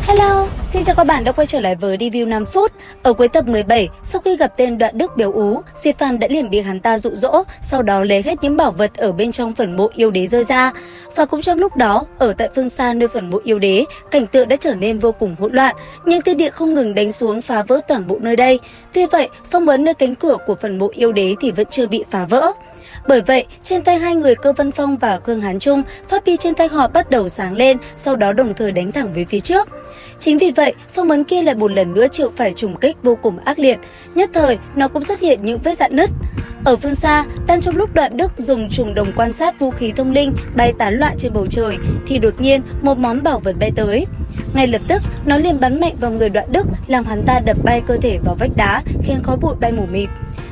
Hello, xin chào các bạn đã quay trở lại với review 5 phút. Ở cuối tập 17, sau khi gặp tên Đoạn Đức béo ú, Diệp Phàm đã liền bị hắn ta dụ dỗ, sau đó lấy hết những bảo vật ở bên trong phần mộ yêu đế rơi ra. Và cũng trong lúc đó, ở tại phương xa nơi phần mộ yêu đế, cảnh tượng đã trở nên vô cùng hỗn loạn, những thiên địa không ngừng đánh xuống phá vỡ toàn bộ nơi đây. Tuy vậy, phong ấn nơi cánh cửa của phần mộ yêu đế thì vẫn chưa bị phá vỡ. Bởi vậy, trên tay hai người Cơ Văn Phong và Khương Hán Trung, pháp bi trên tay họ bắt đầu sáng lên, sau đó đồng thời đánh thẳng về phía trước. Chính vì vậy, phong ấn kia lại một lần nữa chịu phải trùng kích vô cùng ác liệt, nhất thời nó cũng xuất hiện những vết rạn nứt. Ở phương xa, đang trong lúc Đoạn Đức dùng trùng đồng quan sát vũ khí thông linh bay tán loạn trên bầu trời, thì đột nhiên một món bảo vật bay tới. Ngay lập tức, nó liền bắn mạnh vào người Đoạn Đức, làm hắn ta đập bay cơ thể vào vách đá, khiến khói bụi bay mù mịt.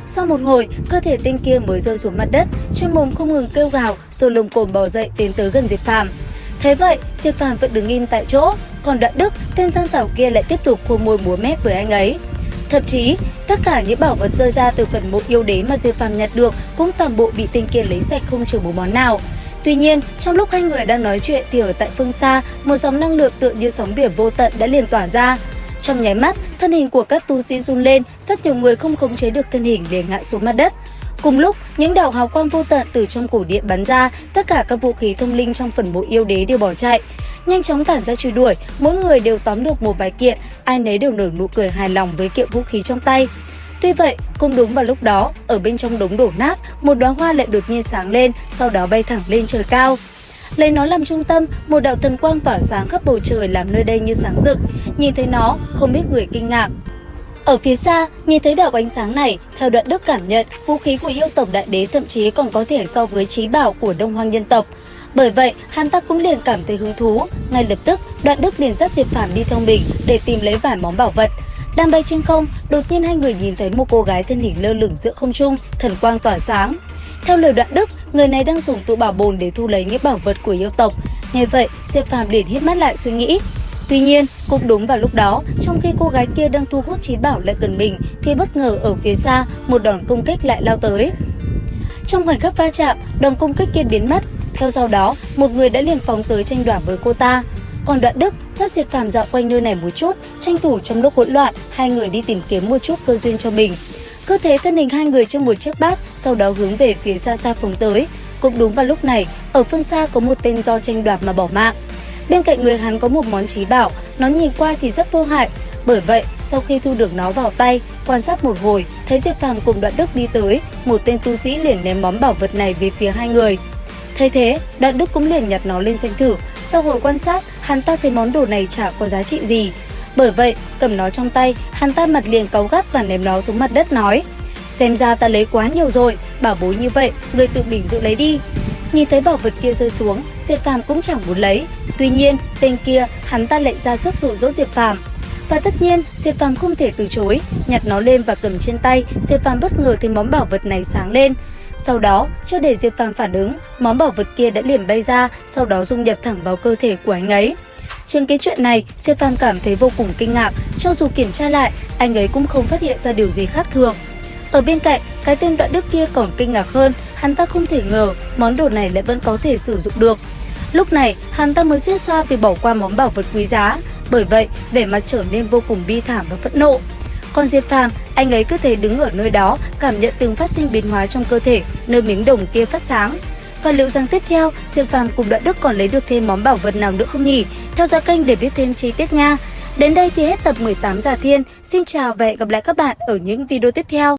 Sau một hồi, cơ thể tên kia mới rơi xuống mặt đất, trên mồm không ngừng kêu gào, rồi lồm cồm bò dậy tiến tới gần Diệp Phàm. Thế vậy, Diệp Phàm vẫn đứng im tại chỗ, còn Đoạn Đức, tên gian xảo kia lại tiếp tục khua môi múa mép với anh ấy. Thậm chí, tất cả những bảo vật rơi ra từ phần mộ yêu đế mà Diệp Phàm nhặt được cũng toàn bộ bị tên kia lấy sạch không trừ một món nào. Tuy nhiên, trong lúc hai người đang nói chuyện thì ở tại phương xa, một dòng năng lượng tựa như sóng biển vô tận đã liền tỏa ra. Trong nháy mắt, thân hình của các tu sĩ run lên, rất nhiều người không khống chế được thân hình liền ngã xuống mặt đất. Cùng lúc, những đạo hào quang vô tận từ trong cổ điện bắn ra, tất cả các vũ khí thông linh trong phần mộ yêu đế đều bỏ chạy. Nhanh chóng tản ra truy đuổi, mỗi người đều tóm được một vài kiện, ai nấy đều nở nụ cười hài lòng với kiện vũ khí trong tay. Tuy vậy, cũng đúng vào lúc đó, ở bên trong đống đổ nát, một đóa hoa lại đột nhiên sáng lên, sau đó bay thẳng lên trời cao. Lấy nó làm trung tâm, một đạo thần quang tỏa sáng khắp bầu trời làm nơi đây như sáng rực. Nhìn thấy nó, không ít người kinh ngạc. Ở phía xa, nhìn thấy đạo ánh sáng này, theo Đoạn Đức cảm nhận, vũ khí của yêu tộc đại đế thậm chí còn có thể so với chí bảo của Đông Hoang nhân tộc. Bởi vậy, hắn ta cũng liền cảm thấy hứng thú. Ngay lập tức, Đoạn Đức liền dắt Diệp Phàm đi theo mình để tìm lấy vài món bảo vật. Đang bay trên không, đột nhiên hai người nhìn thấy một cô gái thân hình lơ lửng giữa không trung, thần quang tỏa sáng. Theo lời Đoạn Đức, người này đang dùng tụ bảo bồn để thu lấy những bảo vật của yêu tộc. Nghe vậy, Diệp Phàm liền hít mắt lại suy nghĩ. Tuy nhiên, cũng đúng vào lúc đó, trong khi cô gái kia đang thu hút chí bảo lại gần mình, thì bất ngờ ở phía xa, một đòn công kích lại lao tới. Trong khoảnh khắc va chạm, đòn công kích kia biến mất. Theo sau đó, một người đã liền phóng tới tranh đoạt với cô ta. Còn Đoạn Đức dắt Diệp Phàm dạo quanh nơi này một chút, tranh thủ trong lúc hỗn loạn, hai người đi tìm kiếm một chút cơ duyên cho mình. Cứ thế thân hình hai người trong một chiếc bát, sau đó hướng về phía xa xa phóng tới. Cũng đúng vào lúc này, ở phương xa có một tên do tranh đoạt mà bỏ mạng. Bên cạnh người hắn có một món chí bảo, nó nhìn qua thì rất vô hại. Bởi vậy, sau khi thu được nó vào tay, quan sát một hồi, thấy Diệp Phàm cùng Đoạn Đức đi tới, một tên tu sĩ liền ném món bảo vật này về phía hai người. Thấy thế, Đoạn Đức cũng liền nhặt nó lên xem thử. Sau hồi quan sát, hắn ta thấy món đồ này chả có giá trị gì. Bởi vậy, cầm nó trong tay, hắn ta mặt liền cáu gắt và ném nó xuống mặt đất nói: "Xem ra ta lấy quá nhiều rồi, bảo bối như vậy, người tự mình giữ lấy đi." Nhìn thấy bảo vật kia rơi xuống, Diệp Phàm cũng chẳng muốn lấy. Tuy nhiên, tên kia, hắn ta lại ra sức dụ dỗ Diệp Phàm. Và tất nhiên, Diệp Phàm không thể từ chối, nhặt nó lên và cầm trên tay. Diệp Phàm bất ngờ thấy món bảo vật này sáng lên. Sau đó, chưa để Diệp Phàm phản ứng, món bảo vật kia đã liền bay ra, sau đó dung nhập thẳng vào cơ thể của anh ấy. Trên cái chuyện này, Diệp Phàm cảm thấy vô cùng kinh ngạc, cho dù kiểm tra lại, anh ấy cũng không phát hiện ra điều gì khác thường. Ở bên cạnh, cái tên Đoạn Đức kia còn kinh ngạc hơn, hắn ta không thể ngờ món đồ này lại vẫn có thể sử dụng được. Lúc này, hắn ta mới suýt xoa vì bỏ qua món bảo vật quý giá, bởi vậy, vẻ mặt trở nên vô cùng bi thảm và phẫn nộ. Còn Diệp Phàm, anh ấy cứ thế đứng ở nơi đó, cảm nhận từng phát sinh biến hóa trong cơ thể, nơi miếng đồng kia phát sáng. Và liệu rằng tiếp theo, Diệp Phàm cùng Đoạn Đức còn lấy được thêm món bảo vật nào nữa không nhỉ? Theo dõi kênh để biết thêm chi tiết nha! Đến đây thì hết tập 18 Giả Thiên. Xin chào và hẹn gặp lại các bạn ở những video tiếp theo.